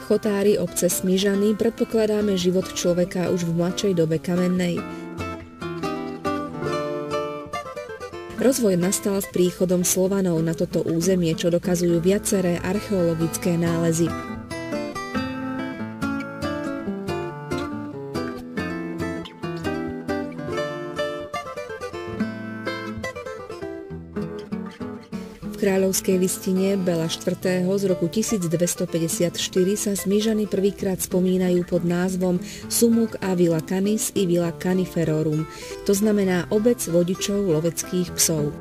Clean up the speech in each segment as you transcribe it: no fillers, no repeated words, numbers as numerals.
chotári obce Smižany predpokladáme život človeka už v mladšej dobe kamennej. Rozvoj nastal s príchodom Slovanov na toto územie, čo dokazujú viaceré archeologické nálezy. V kráľovskej listine Bela IV. Z roku 1254 sa Smižany prvýkrát spomínajú pod názvom Sumuk a Villa Canis i Villa Caniferorum, to znamená obec vodičov loveckých psov.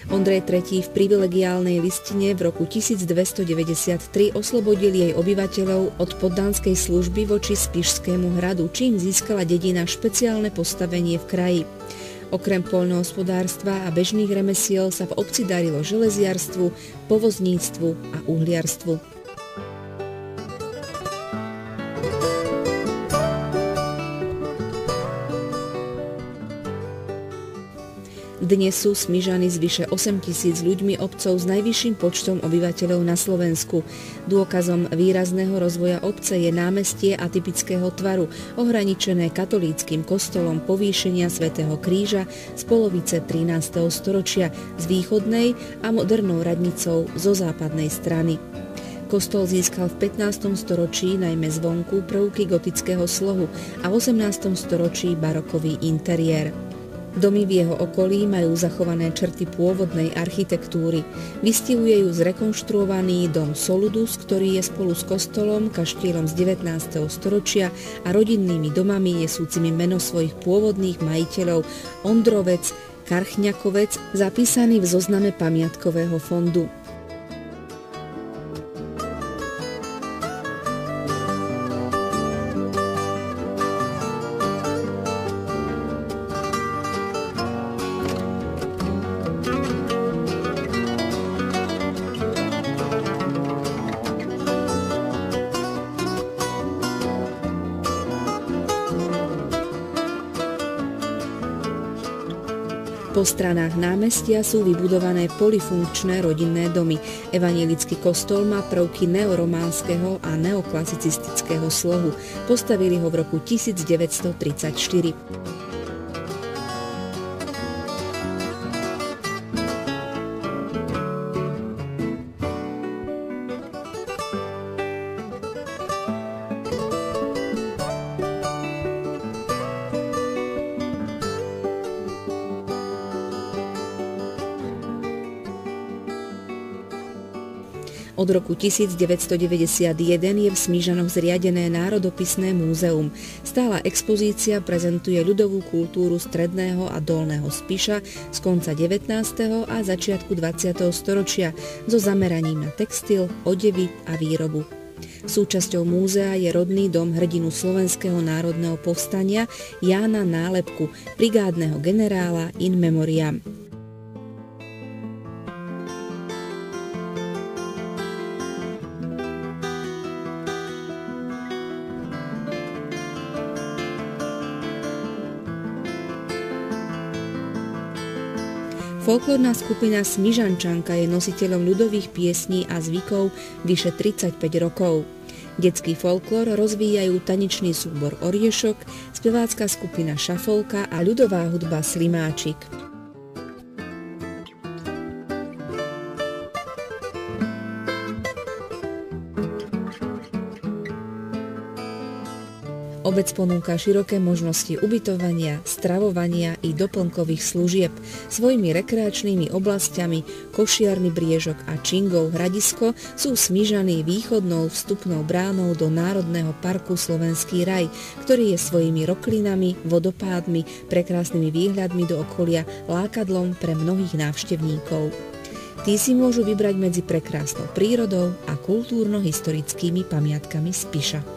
Ondrej III. V privilegiálnej listine v roku 1293 oslobodil jej obyvateľov od poddánskej služby voči Spišskému hradu, čím získala dedina špeciálne postavenie v kraji. Okrem poľnohospodárstva a bežných remesiel sa v obci darilo železiarstvu, povozníctvu a uhliarstvu. Dnes sú Smižany s vyše 8 000 ľuďmi obcov s najvyšším počtom obyvateľov na Slovensku. Dôkazom výrazného rozvoja obce je námestie atypického tvaru, ohraničené katolíckym kostolom Povýšenia svätého Kríža z polovice 13. storočia z východnej a modernou radnicou zo západnej strany. Kostol získal v 15. storočí najmä zvonku prvky gotického slohu a v 18. storočí barokový interiér. Domy v jeho okolí majú zachované črty pôvodnej architektúry. Vystihuje ju zrekonštruovaný dom Soludus, ktorý je spolu s kostolom, kaštieľom z 19. storočia a rodinnými domami nesúcimi meno svojich pôvodných majiteľov Ondrovec, Karchňakovec, zapísaný v zozname pamiatkového fondu. Po stranách námestia sú vybudované polyfunkčné rodinné domy. Evanjelický kostol má prvky neorománskeho a neoklasicistického slohu. Postavili ho v roku 1934. Od roku 1991 je v Smižanoch zriadené Národopisné múzeum. Stála expozícia prezentuje ľudovú kultúru stredného a dolného Spiša z konca 19. a začiatku 20. storočia so zameraním na textil, odevy a výrobu. Súčasťou múzea je rodný dom hrdinu Slovenského národného povstania Jána Nálepku, brigádneho generála in memoriam. Folklórna skupina Smižančanka je nositeľom ľudových piesní a zvykov vyše 35 rokov. Detský folklór rozvíjajú tanečný súbor Oriešok, spevácka skupina Šafolka a ľudová hudba Slimáčik. Obec ponúka široké možnosti ubytovania, stravovania i doplnkových služieb. Svojimi rekreačnými oblastiami Košiarny Briežok a Čingov Hradisko sú Smižany východnou vstupnou bránou do Národného parku Slovenský raj, ktorý je svojimi roklinami, vodopádmi, prekrásnymi výhľadmi do okolia lákadlom pre mnohých návštevníkov. Tí si môžu vybrať medzi prekrásnou prírodou a kultúrno-historickými pamiatkami Spiša.